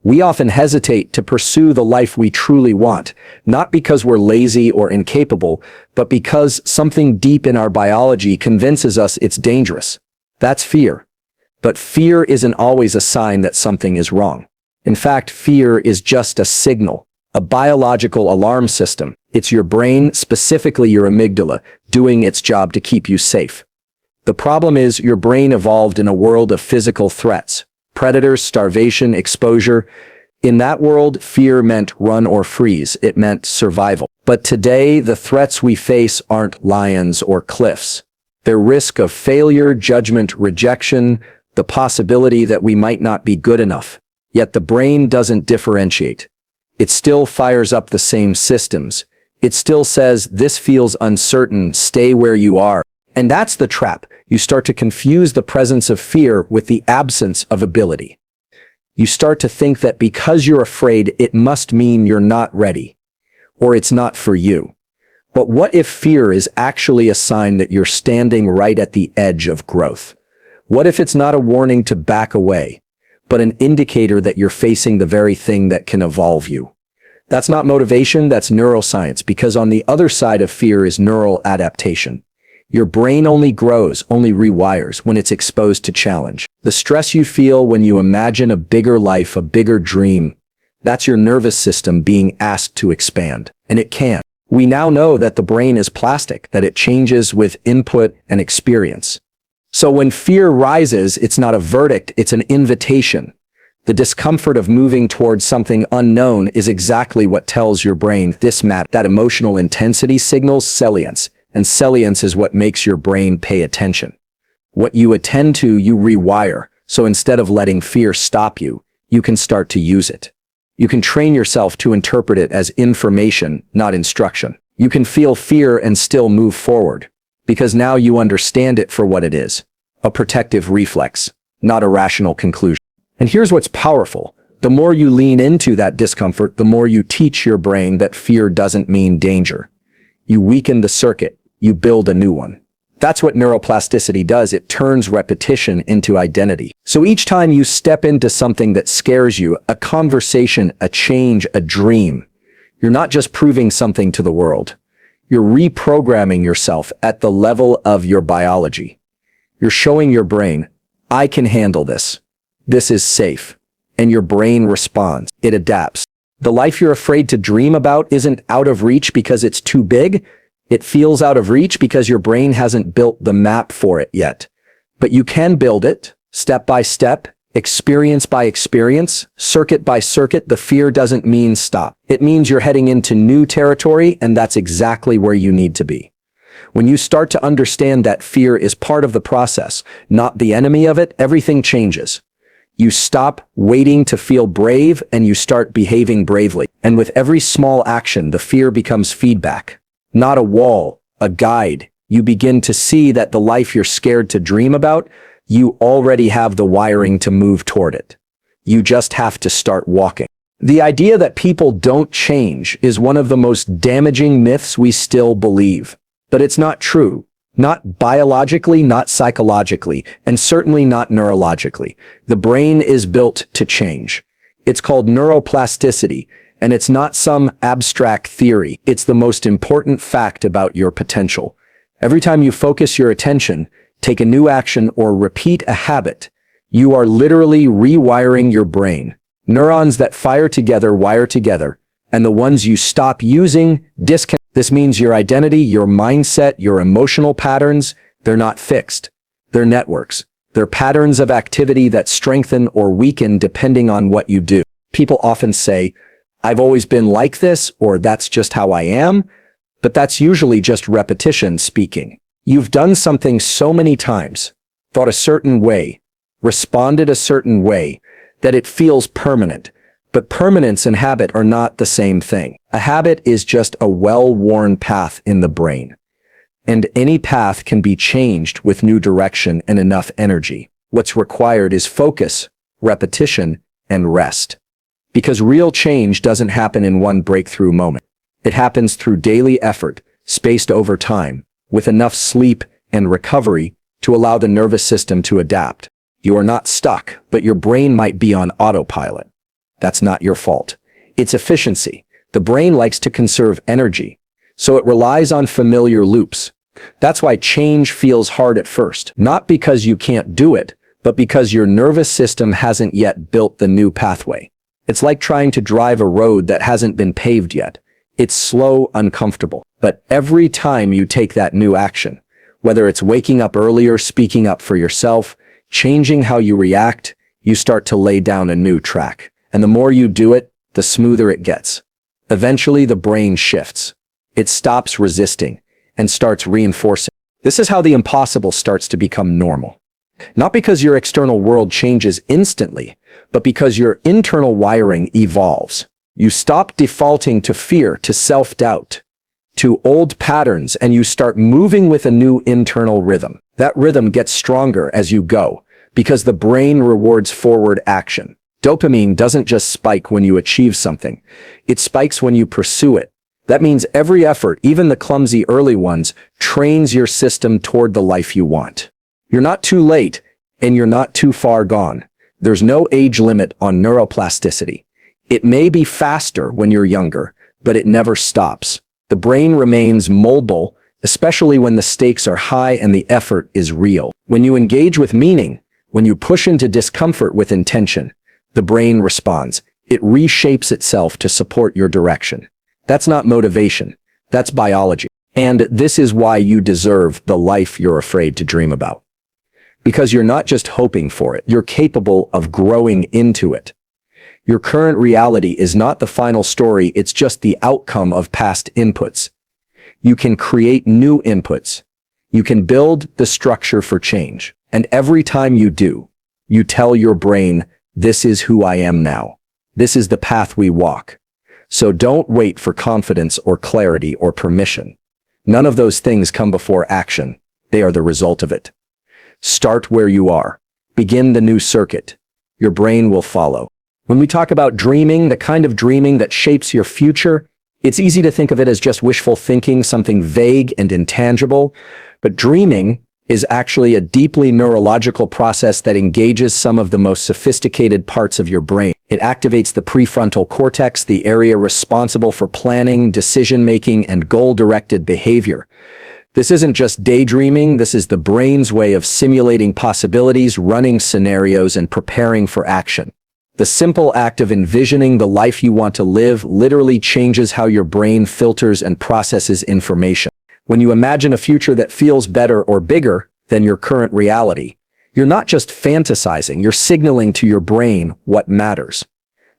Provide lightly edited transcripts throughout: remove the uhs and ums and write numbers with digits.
We often hesitate to pursue the life we truly want, not because we're lazy or incapable, but because something deep in our biology convinces us it's dangerous. That's fear. But fear isn't always a sign that something is wrong. In fact, fear is just a signal, a biological alarm system. It's your brain, specifically your amygdala, doing its job to keep you safe. The problem is your brain evolved in a world of physical threats. Predators, starvation, exposure. In that world, fear meant run or freeze. It meant survival. But today, the threats we face aren't lions or cliffs. They're risk of failure, judgment, rejection, the possibility that we might not be good enough. Yet the brain doesn't differentiate. It still fires up the same systems. It still says, this feels uncertain, stay where you are. And that's the trap. You start to confuse the presence of fear with the absence of ability. You start to think that because you're afraid, it must mean you're not ready, or it's not for you. But what if fear is actually a sign that you're standing right at the edge of growth? What if it's not a warning to back away, but an indicator that you're facing the very thing that can evolve you? That's not motivation, that's neuroscience, because on the other side of fear is neural adaptation. Your brain only grows, only rewires when it's exposed to challenge. The stress you feel when you imagine a bigger life, a bigger dream, that's your nervous system being asked to expand. And it can. We now know that the brain is plastic, that it changes with input and experience. So when fear rises, it's not a verdict, it's an invitation. The discomfort of moving towards something unknown is exactly what tells your brain this matters. That emotional intensity signals salience. And salience is what makes your brain pay attention. What you attend to, you rewire. So instead of letting fear stop you, you can start to use it. You can train yourself to interpret it as information, not instruction. You can feel fear and still move forward, because now you understand it for what it is. A protective reflex, not a rational conclusion. And here's what's powerful. The more you lean into that discomfort, the more you teach your brain that fear doesn't mean danger. You weaken the circuit. You build a new one. That's what neuroplasticity does. It turns repetition into identity. So each time you step into something that scares you, a conversation, a change, a dream, you're not just proving something to the world. You're reprogramming yourself at the level of your biology. You're showing your brain, I can handle this. This is safe. And your brain responds. It adapts. The life you're afraid to dream about isn't out of reach because it's too big. It feels out of reach because your brain hasn't built the map for it yet. But you can build it, step by step, experience by experience, circuit by circuit. The fear doesn't mean stop. It means you're heading into new territory, and that's exactly where you need to be. When you start to understand that fear is part of the process, not the enemy of it, everything changes. You stop waiting to feel brave, and you start behaving bravely. And with every small action, the fear becomes feedback. Not a wall, a guide. You begin to see that the life you're scared to dream about, you already have the wiring to move toward it. You just have to start walking. The idea that people don't change is one of the most damaging myths we still believe. But it's not true. Not biologically, not psychologically, and certainly not neurologically. The brain is built to change. It's called neuroplasticity. And it's not some abstract theory. It's the most important fact about your potential. Every time you focus your attention, take a new action, or repeat a habit, you are literally rewiring your brain. Neurons that fire together wire together, and the ones you stop using disconnect. This means your identity, your mindset, your emotional patterns, they're not fixed. They're networks. They're patterns of activity that strengthen or weaken depending on what you do. People often say, I've always been like this, or that's just how I am, but that's usually just repetition speaking. You've done something so many times, thought a certain way, responded a certain way, that it feels permanent. But permanence and habit are not the same thing. A habit is just a well-worn path in the brain. And any path can be changed with new direction and enough energy. What's required is focus, repetition, and rest. Because real change doesn't happen in one breakthrough moment. It happens through daily effort, spaced over time, with enough sleep and recovery to allow the nervous system to adapt. You are not stuck, but your brain might be on autopilot. That's not your fault. It's efficiency. The brain likes to conserve energy, so it relies on familiar loops. That's why change feels hard at first, not because you can't do it, but because your nervous system hasn't yet built the new pathway. It's like trying to drive a road that hasn't been paved yet. It's slow, uncomfortable. But every time you take that new action, whether it's waking up earlier, speaking up for yourself, changing how you react, you start to lay down a new track. And the more you do it, the smoother it gets. Eventually, the brain shifts. It stops resisting and starts reinforcing. This is how the impossible starts to become normal. Not because your external world changes instantly, but because your internal wiring evolves. You stop defaulting to fear, to self-doubt, to old patterns, and you start moving with a new internal rhythm. That rhythm gets stronger as you go, because the brain rewards forward action. Dopamine doesn't just spike when you achieve something. It spikes when you pursue it. That means every effort, even the clumsy early ones, trains your system toward the life you want. You're not too late, and you're not too far gone. There's no age limit on neuroplasticity. It may be faster when you're younger, but it never stops. The brain remains mobile, especially when the stakes are high and the effort is real. When you engage with meaning, when you push into discomfort with intention, the brain responds. It reshapes itself to support your direction. That's not motivation. That's biology. And this is why you deserve the life you're afraid to dream about. Because you're not just hoping for it, you're capable of growing into it. Your current reality is not the final story, it's just the outcome of past inputs. You can create new inputs. You can build the structure for change. And every time you do, you tell your brain, this is who I am now. This is the path we walk. So don't wait for confidence or clarity or permission. None of those things come before action. They are the result of it. Start where you are. Begin the new circuit. Your brain will follow. When we talk about dreaming, the kind of dreaming that shapes your future, it's easy to think of it as just wishful thinking, something vague and intangible. But dreaming is actually a deeply neurological process that engages some of the most sophisticated parts of your brain. It activates the prefrontal cortex, the area responsible for planning, decision-making, and goal-directed behavior. This isn't just daydreaming, this is the brain's way of simulating possibilities, running scenarios, and preparing for action. The simple act of envisioning the life you want to live literally changes how your brain filters and processes information. When you imagine a future that feels better or bigger than your current reality, you're not just fantasizing, you're signaling to your brain what matters.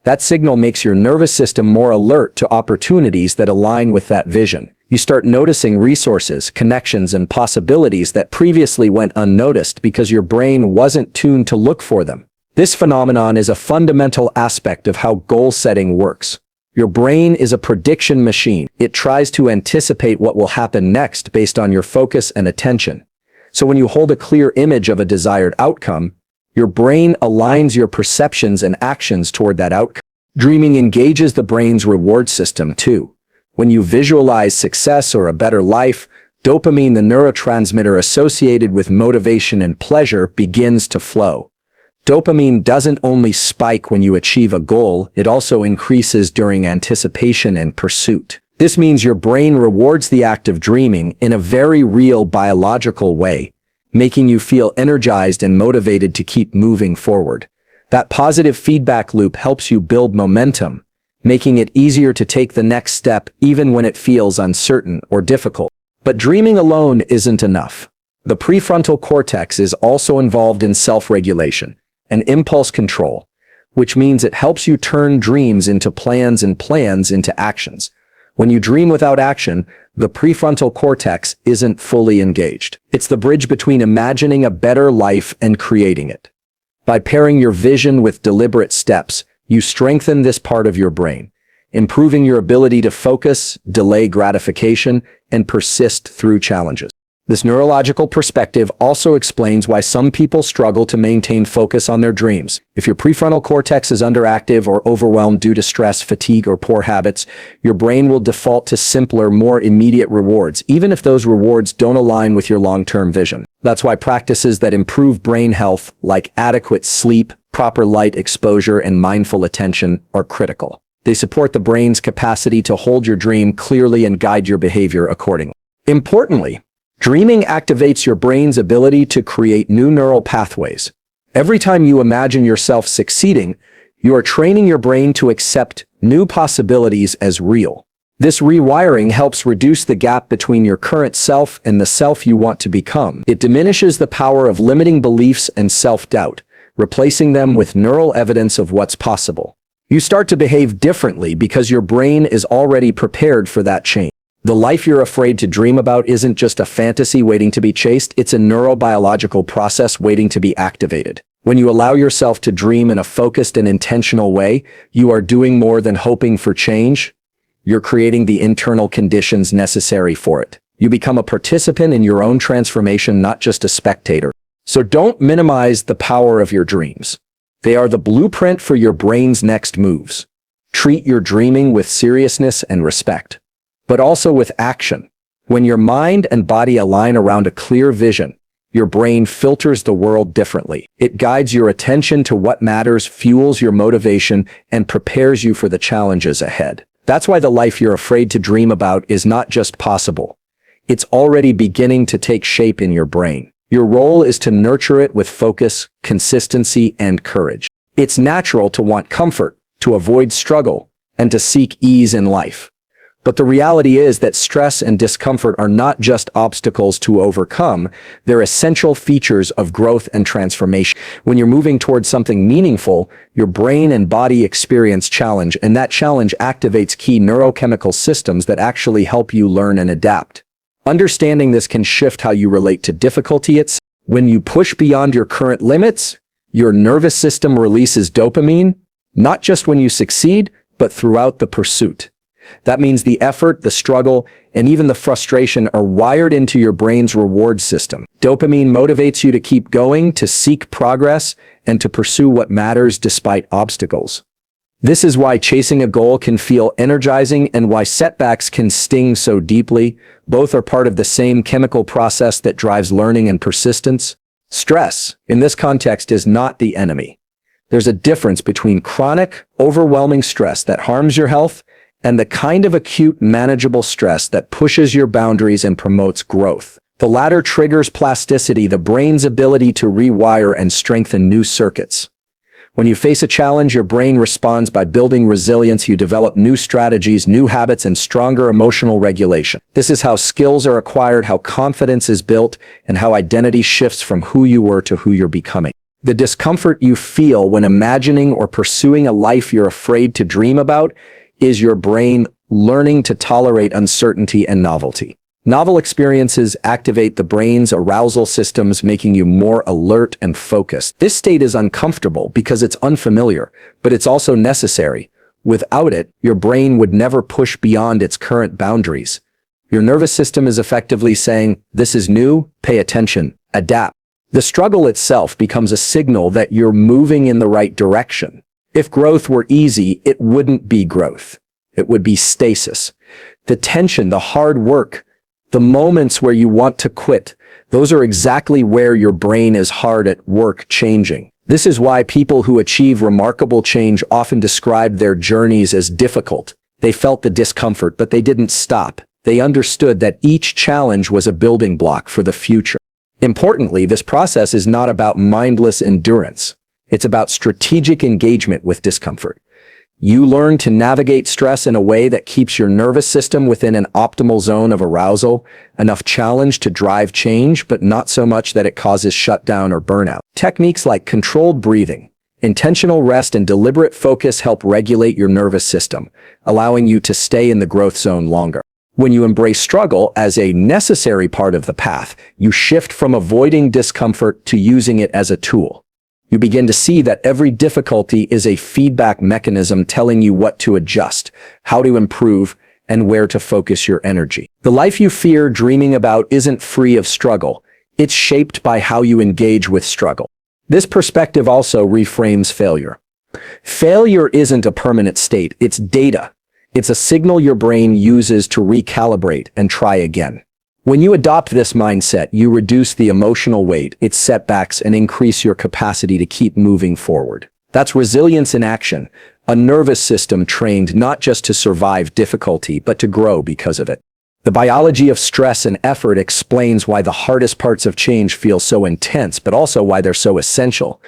That signal makes your nervous system more alert to opportunities that align with that vision. You start noticing resources, connections, and possibilities that previously went unnoticed because your brain wasn't tuned to look for them. This phenomenon is a fundamental aspect of how goal setting works. Your brain is a prediction machine. It tries to anticipate what will happen next based on your focus and attention. So when you hold a clear image of a desired outcome, your brain aligns your perceptions and actions toward that outcome. Dreaming engages the brain's reward system too. When you visualize success or a better life, dopamine, the neurotransmitter associated with motivation and pleasure, begins to flow. Dopamine doesn't only spike when you achieve a goal, it also increases during anticipation and pursuit. This means your brain rewards the act of dreaming in a very real biological way, making you feel energized and motivated to keep moving forward. That positive feedback loop helps you build momentum, making it easier to take the next step even when it feels uncertain or difficult. But dreaming alone isn't enough. The prefrontal cortex is also involved in self-regulation and impulse control, which means it helps you turn dreams into plans and plans into actions. When you dream without action, the prefrontal cortex isn't fully engaged. It's the bridge between imagining a better life and creating it. By pairing your vision with deliberate steps, you strengthen this part of your brain, improving your ability to focus, delay gratification, and persist through challenges. This neurological perspective also explains why some people struggle to maintain focus on their dreams. If your prefrontal cortex is underactive or overwhelmed due to stress, fatigue, or poor habits, your brain will default to simpler, more immediate rewards, even if those rewards don't align with your long-term vision. That's why practices that improve brain health, like adequate sleep, proper light exposure, and mindful attention, are critical. They support the brain's capacity to hold your dream clearly and guide your behavior accordingly. Importantly, dreaming activates your brain's ability to create new neural pathways. Every time you imagine yourself succeeding, you are training your brain to accept new possibilities as real. This rewiring helps reduce the gap between your current self and the self you want to become. It diminishes the power of limiting beliefs and self-doubt, replacing them with neural evidence of what's possible. You start to behave differently because your brain is already prepared for that change. The life you're afraid to dream about isn't just a fantasy waiting to be chased, it's a neurobiological process waiting to be activated. When you allow yourself to dream in a focused and intentional way, you are doing more than hoping for change. You're creating the internal conditions necessary for it. You become a participant in your own transformation, not just a spectator. So don't minimize the power of your dreams. They are the blueprint for your brain's next moves. Treat your dreaming with seriousness and respect, but also with action. When your mind and body align around a clear vision, your brain filters the world differently. It guides your attention to what matters, fuels your motivation, and prepares you for the challenges ahead. That's why the life you're afraid to dream about is not just possible. It's already beginning to take shape in your brain. Your role is to nurture it with focus, consistency, and courage. It's natural to want comfort, to avoid struggle, and to seek ease in life. But the reality is that stress and discomfort are not just obstacles to overcome, they're essential features of growth and transformation. When you're moving towards something meaningful, your brain and body experience challenge, and that challenge activates key neurochemical systems that actually help you learn and adapt. Understanding this can shift how you relate to difficulty. It's when you push beyond your current limits, your nervous system releases dopamine, not just when you succeed, but throughout the pursuit. That means the effort, the struggle, and even the frustration are wired into your brain's reward system. Dopamine motivates you to keep going, to seek progress, and to pursue what matters despite obstacles. This is why chasing a goal can feel energizing and why setbacks can sting so deeply. Both are part of the same chemical process that drives learning and persistence. Stress, in this context, is not the enemy. There's a difference between chronic, overwhelming stress that harms your health and the kind of acute, manageable stress that pushes your boundaries and promotes growth. The latter triggers plasticity, the brain's ability to rewire and strengthen new circuits. When you face a challenge, your brain responds by building resilience. You develop new strategies, new habits, and stronger emotional regulation. This is how skills are acquired, how confidence is built, and how identity shifts from who you were to who you're becoming. The discomfort you feel when imagining or pursuing a life you're afraid to dream about is your brain learning to tolerate uncertainty and novelty. Novel experiences activate the brain's arousal systems, making you more alert and focused. This state is uncomfortable because it's unfamiliar, but it's also necessary. Without it, your brain would never push beyond its current boundaries. Your nervous system is effectively saying, "This is new, pay attention, adapt." The struggle itself becomes a signal that you're moving in the right direction. If growth were easy, it wouldn't be growth. It would be stasis. The tension, the hard work, the moments where you want to quit, those are exactly where your brain is hard at work changing. This is why people who achieve remarkable change often describe their journeys as difficult. They felt the discomfort, but they didn't stop. They understood that each challenge was a building block for the future. Importantly, this process is not about mindless endurance. It's about strategic engagement with discomfort. You learn to navigate stress in a way that keeps your nervous system within an optimal zone of arousal, enough challenge to drive change, but not so much that it causes shutdown or burnout. Techniques like controlled breathing, intentional rest, and deliberate focus help regulate your nervous system, allowing you to stay in the growth zone longer. When you embrace struggle as a necessary part of the path, you shift from avoiding discomfort to using it as a tool. You begin to see that every difficulty is a feedback mechanism telling you what to adjust, how to improve, and where to focus your energy. The life you fear dreaming about isn't free of struggle. It's shaped by how you engage with struggle. This perspective also reframes failure. Failure isn't a permanent state, it's data. It's a signal your brain uses to recalibrate and try again. When you adopt this mindset, you reduce the emotional weight, its setbacks, and increase your capacity to keep moving forward. That's resilience in action, a nervous system trained not just to survive difficulty, but to grow because of it. The biology of stress and effort explains why the hardest parts of change feel so intense, but also why they're so essential.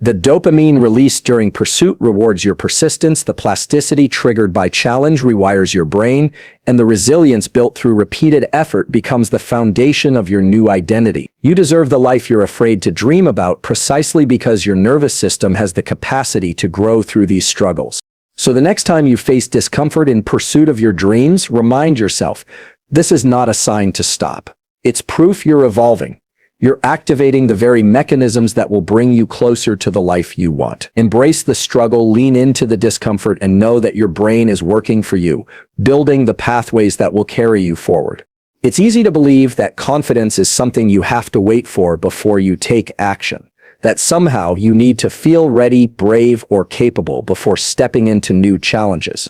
The dopamine released during pursuit rewards your persistence, the plasticity triggered by challenge rewires your brain, and the resilience built through repeated effort becomes the foundation of your new identity. You deserve the life you're afraid to dream about precisely because your nervous system has the capacity to grow through these struggles. So the next time you face discomfort in pursuit of your dreams, remind yourself, this is not a sign to stop. It's proof you're evolving. You're activating the very mechanisms that will bring you closer to the life you want. Embrace the struggle, lean into the discomfort, and know that your brain is working for you, building the pathways that will carry you forward. It's easy to believe that confidence is something you have to wait for before you take action, that somehow you need to feel ready, brave, or capable before stepping into new challenges.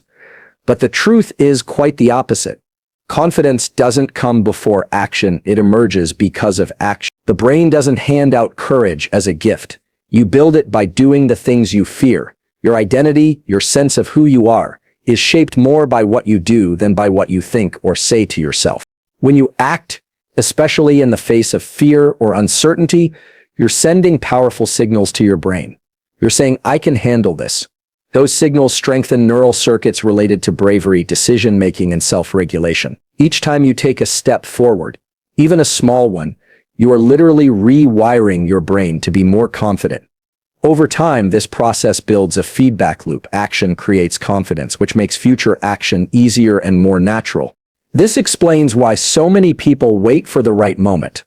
But the truth is quite the opposite. Confidence doesn't come before action, it emerges because of action. The brain doesn't hand out courage as a gift. You build it by doing the things you fear. Your identity, your sense of who you are, is shaped more by what you do than by what you think or say to yourself. When you act, especially in the face of fear or uncertainty, you're sending powerful signals to your brain. You're saying, I can handle this. Those signals strengthen neural circuits related to bravery, decision-making, and self-regulation. Each time you take a step forward, even a small one, you are literally rewiring your brain to be more confident. Over time, this process builds a feedback loop. Action creates confidence, which makes future action easier and more natural. This explains why so many people wait for the right moment,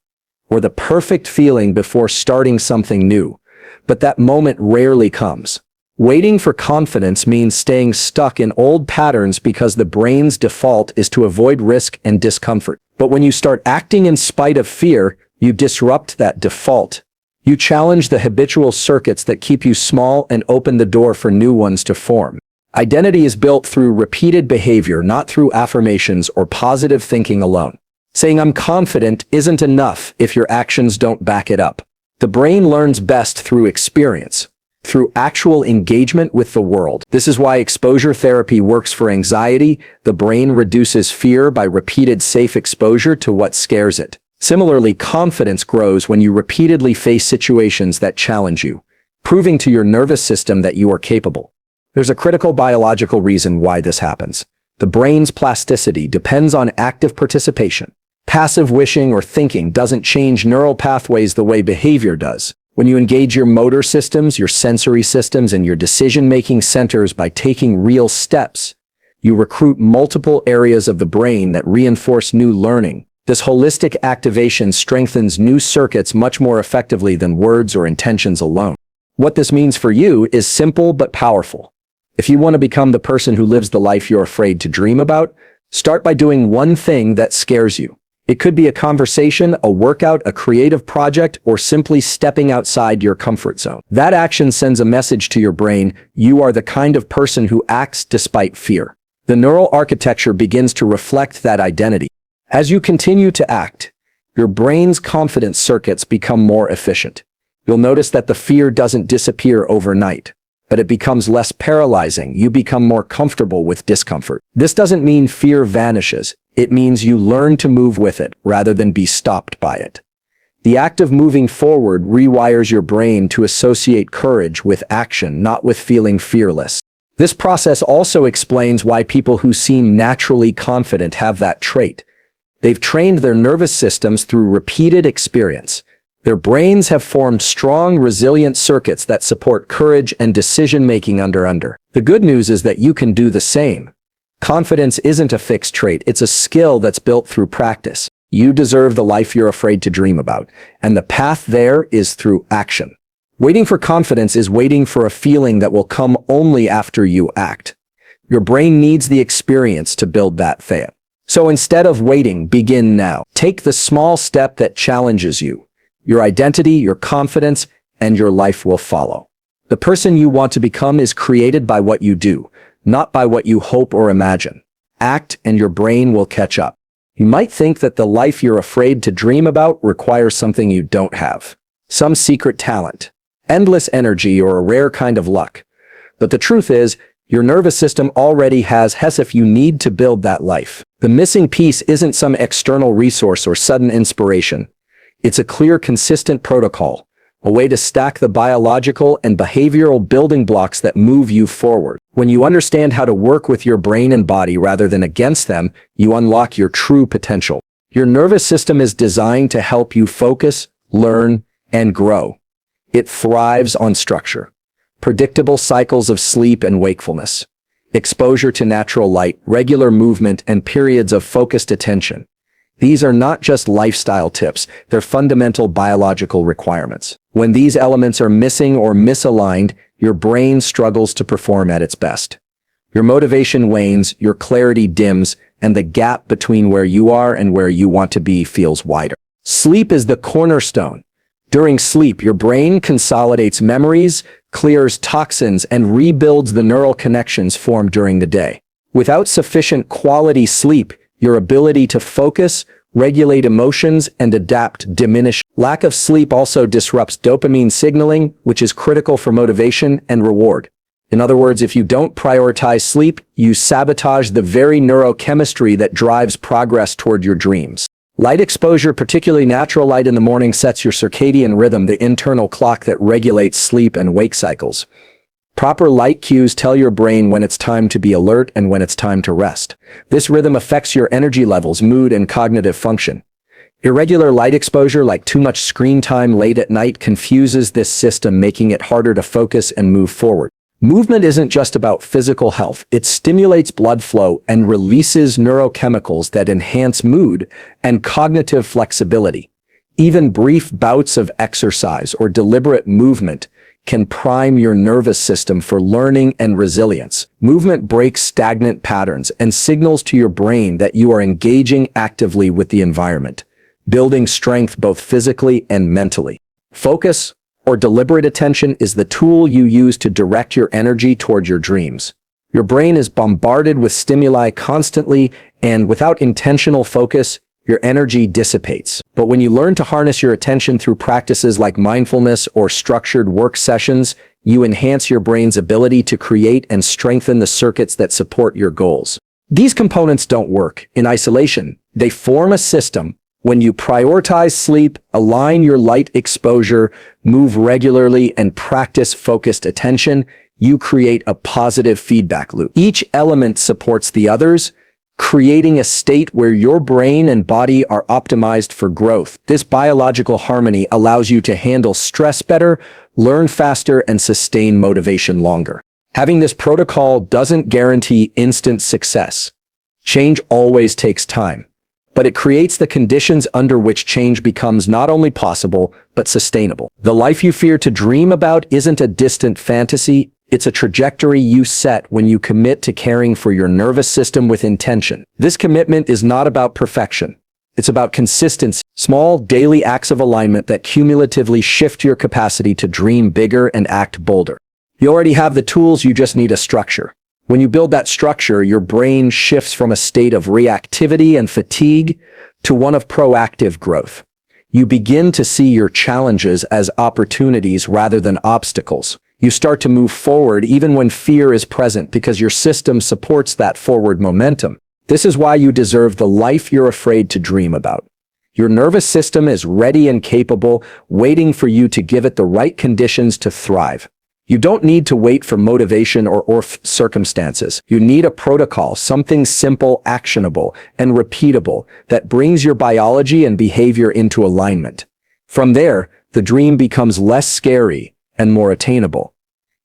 or the perfect feeling before starting something new, but that moment rarely comes. Waiting for confidence means staying stuck in old patterns because the brain's default is to avoid risk and discomfort. But when you start acting in spite of fear, you disrupt that default. You challenge the habitual circuits that keep you small and open the door for new ones to form. Identity is built through repeated behavior, not through affirmations or positive thinking alone. Saying I'm confident isn't enough if your actions don't back it up. The brain learns best through experience, through actual engagement with the world. This is why exposure therapy works for anxiety. The brain reduces fear by repeated safe exposure to what scares it. Similarly, confidence grows when you repeatedly face situations that challenge you, proving to your nervous system that you are capable. There's a critical biological reason why this happens. The brain's plasticity depends on active participation. Passive wishing or thinking doesn't change neural pathways the way behavior does. When you engage your motor systems, your sensory systems, and your decision-making centers by taking real steps, you recruit multiple areas of the brain that reinforce new learning. This holistic activation strengthens new circuits much more effectively than words or intentions alone. What this means for you is simple but powerful. If you want to become the person who lives the life you're afraid to dream about, start by doing one thing that scares you. It could be a conversation, a workout, a creative project, or simply stepping outside your comfort zone. That action sends a message to your brain: you are the kind of person who acts despite fear. The neural architecture begins to reflect that identity. As you continue to act, your brain's confidence circuits become more efficient. You'll notice that the fear doesn't disappear overnight, but it becomes less paralyzing. You become more comfortable with discomfort. This doesn't mean fear vanishes. It means you learn to move with it rather than be stopped by it. The act of moving forward rewires your brain to associate courage with action, not with feeling fearless. This process also explains why people who seem naturally confident have that trait. They've trained their nervous systems through repeated experience. Their brains have formed strong, resilient circuits that support courage and decision-making under. The good news is that you can do the same. Confidence isn't a fixed trait, it's a skill that's built through practice. You deserve the life you're afraid to dream about, and the path there is through action. Waiting for confidence is waiting for a feeling that will come only after you act. Your brain needs the experience to build that faith. So instead of waiting, begin now. Take the small step that challenges you. Your identity, your confidence, and your life will follow. The person you want to become is created by what you do, not by what you hope or imagine. Act and your brain will catch up. You might think that the life you're afraid to dream about requires something you don't have. Some secret talent, endless energy, or a rare kind of luck. But the truth is, your nervous system already has if you need to build that life. The missing piece isn't some external resource or sudden inspiration. It's a clear, consistent protocol, a way to stack the biological and behavioral building blocks that move you forward. When you understand how to work with your brain and body rather than against them, you unlock your true potential. Your nervous system is designed to help you focus, learn, and grow. It thrives on structure, predictable cycles of sleep and wakefulness, exposure to natural light, regular movement, and periods of focused attention. These are not just lifestyle tips, they're fundamental biological requirements. When these elements are missing or misaligned, your brain struggles to perform at its best. Your motivation wanes, your clarity dims, and the gap between where you are and where you want to be feels wider. Sleep is the cornerstone. During sleep, your brain consolidates memories, clears toxins, and rebuilds the neural connections formed during the day. Without sufficient quality sleep, your ability to focus, regulate emotions, and adapt diminish. Lack of sleep also disrupts dopamine signaling, which is critical for motivation and reward. In other words, if you don't prioritize sleep, you sabotage the very neurochemistry that drives progress toward your dreams. Light exposure, particularly natural light in the morning, sets your circadian rhythm, the internal clock that regulates sleep and wake cycles. Proper light cues tell your brain when it's time to be alert and when it's time to rest. This rhythm affects your energy levels, mood, and cognitive function. Irregular light exposure, like too much screen time late at night, confuses this system, making it harder to focus and move forward. Movement isn't just about physical health. It stimulates blood flow and releases neurochemicals that enhance mood and cognitive flexibility. Even brief bouts of exercise or deliberate movement can prime your nervous system for learning and resilience. Movement breaks stagnant patterns and signals to your brain that you are engaging actively with the environment, building strength both physically and mentally. Focus, or deliberate attention, is the tool you use to direct your energy toward your dreams. Your brain is bombarded with stimuli constantly, and without intentional focus, your energy dissipates. But when you learn to harness your attention through practices like mindfulness or structured work sessions, you enhance your brain's ability to create and strengthen the circuits that support your goals. These components don't work in isolation. They form a system. When you prioritize sleep, align your light exposure, move regularly, and practice focused attention, you create a positive feedback loop. Each element supports the others, creating a state where your brain and body are optimized for growth. This biological harmony allows you to handle stress better, learn faster, and sustain motivation longer. Having this protocol doesn't guarantee instant success. Change always takes time, but it creates the conditions under which change becomes not only possible, but sustainable. The life you fear to dream about isn't a distant fantasy. It's a trajectory you set when you commit to caring for your nervous system with intention. This commitment is not about perfection. It's about consistency, small daily acts of alignment that cumulatively shift your capacity to dream bigger and act bolder. You already have the tools, you just need a structure. When you build that structure, your brain shifts from a state of reactivity and fatigue to one of proactive growth. You begin to see your challenges as opportunities rather than obstacles. You start to move forward even when fear is present because your system supports that forward momentum. This is why you deserve the life you're afraid to dream about. Your nervous system is ready and capable, waiting for you to give it the right conditions to thrive. You don't need to wait for motivation or circumstances. You need a protocol, something simple, actionable, and repeatable that brings your biology and behavior into alignment. From there, the dream becomes less scary and more attainable.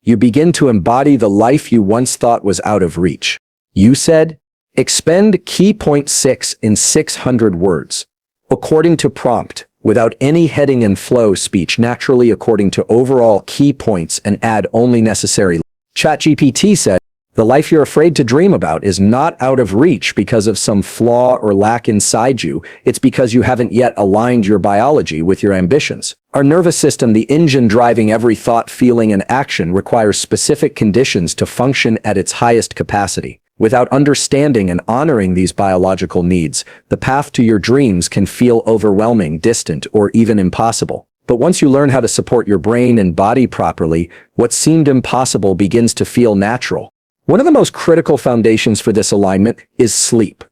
You begin to embody the life you once thought was out of reach. You said, expend key point 6 in 600 words. According to prompt, without any heading and flow speech, naturally according to overall key points, and add only necessary. ChatGPT said, The life you're afraid to dream about is not out of reach because of some flaw or lack inside you. It's because you haven't yet aligned your biology with your ambitions. Our nervous system, the engine driving every thought, feeling, and action, requires specific conditions to function at its highest capacity. Without understanding and honoring these biological needs, the path to your dreams can feel overwhelming, distant, or even impossible. But once you learn how to support your brain and body properly, what seemed impossible begins to feel natural. One of the most critical foundations for this alignment is sleep.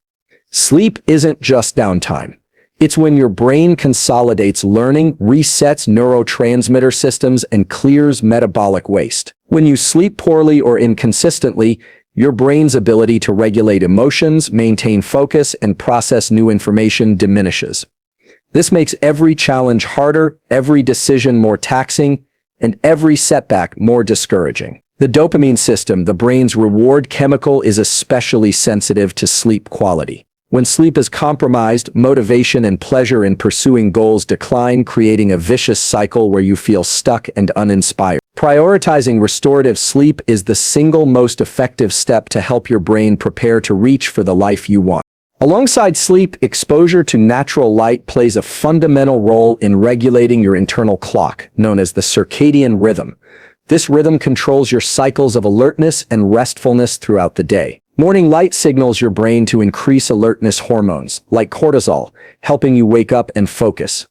Sleep isn't just downtime. It's when your brain consolidates learning, resets neurotransmitter systems, and clears metabolic waste. When you sleep poorly or inconsistently, your brain's ability to regulate emotions, maintain focus, and process new information diminishes. This makes every challenge harder, every decision more taxing, and every setback more discouraging. The dopamine system, the brain's reward chemical, is especially sensitive to sleep quality. When sleep is compromised, motivation and pleasure in pursuing goals decline, creating a vicious cycle where you feel stuck and uninspired. Prioritizing restorative sleep is the single most effective step to help your brain prepare to reach for the life you want. Alongside sleep, exposure to natural light plays a fundamental role in regulating your internal clock, known as the circadian rhythm. This rhythm controls your cycles of alertness and restfulness throughout the day. Morning light signals your brain to increase alertness hormones, like cortisol, helping you wake up and focus.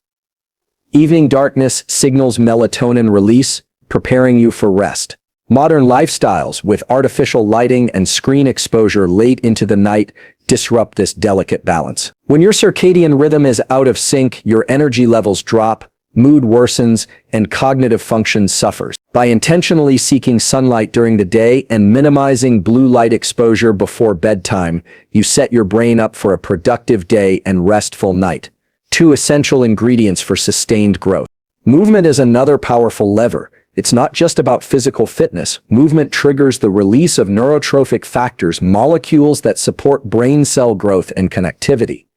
Evening darkness signals melatonin release, preparing you for rest. Modern lifestyles, with artificial lighting and screen exposure late into the night, disrupt this delicate balance. When your circadian rhythm is out of sync, your energy levels drop, mood worsens, and cognitive function suffers. By intentionally seeking sunlight during the day and minimizing blue light exposure before bedtime, you set your brain up for a productive day and restful night. Two essential ingredients for sustained growth. Movement is another powerful lever. It's not just about physical fitness. Movement triggers the release of neurotrophic factors, molecules that support brain cell growth and connectivity.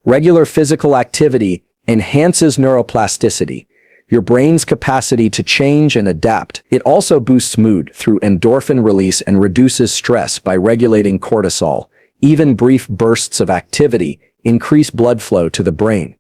Regular physical activity enhances neuroplasticity, your brain's capacity to change and adapt. It also boosts mood through endorphin release and reduces stress by regulating cortisol. Even brief bursts of activity increase blood flow to the brain,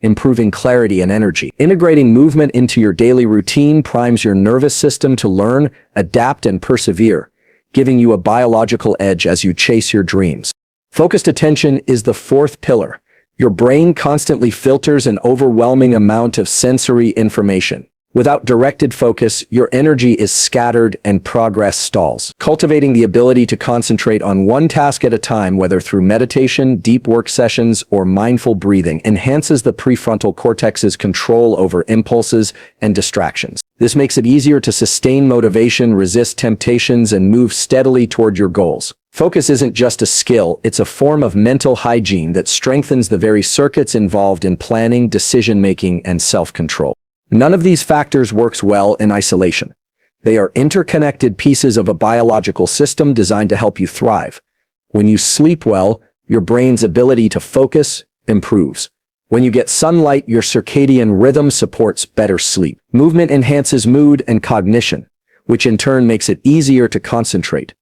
improving clarity and energy. Integrating movement into your daily routine primes your nervous system to learn, adapt, and persevere, giving you a biological edge as you chase your dreams. Focused attention is the fourth pillar. Your brain constantly filters an overwhelming amount of sensory information. Without directed focus, your energy is scattered and progress stalls. Cultivating the ability to concentrate on one task at a time, whether through meditation, deep work sessions, or mindful breathing, enhances the prefrontal cortex's control over impulses and distractions. This makes it easier to sustain motivation, resist temptations, and move steadily toward your goals. Focus isn't just a skill, it's a form of mental hygiene that strengthens the very circuits involved in planning, decision-making, and self-control. None of these factors works well in isolation. They are interconnected pieces of a biological system designed to help you thrive. When you sleep well, your brain's ability to focus improves. When you get sunlight, your circadian rhythm supports better sleep. Movement enhances mood and cognition, which in turn makes it easier to concentrate.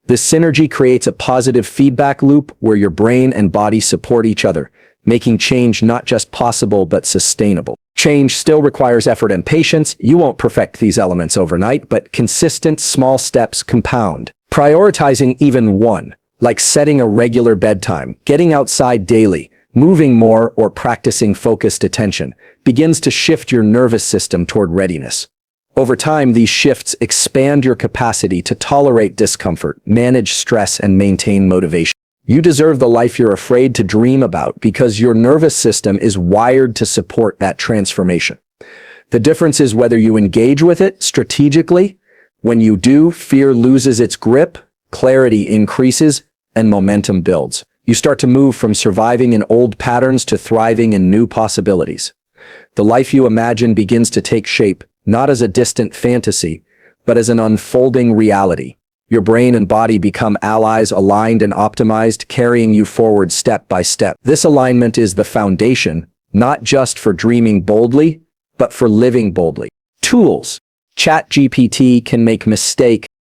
This synergy creates a positive feedback loop where your brain and body support each other, making change not just possible but sustainable. Change still requires effort and patience. You won't perfect these elements overnight, but consistent small steps compound. Prioritizing even one, like setting a regular bedtime, getting outside daily, moving more, or practicing focused attention, begins to shift your nervous system toward readiness. Over time, these shifts expand your capacity to tolerate discomfort, manage stress, and maintain motivation. You deserve the life you're afraid to dream about because your nervous system is wired to support that transformation. The difference is whether you engage with it strategically. When you do, fear loses its grip, clarity increases, and momentum builds. You start to move from surviving in old patterns to thriving in new possibilities. The life you imagine begins to take shape, not as a distant fantasy, but as an unfolding reality. Your brain and body become allies, aligned and optimized, carrying you forward step by step. This alignment is the foundation, not just for dreaming boldly, but for living boldly. Tools. ChatGPT can make mistakes,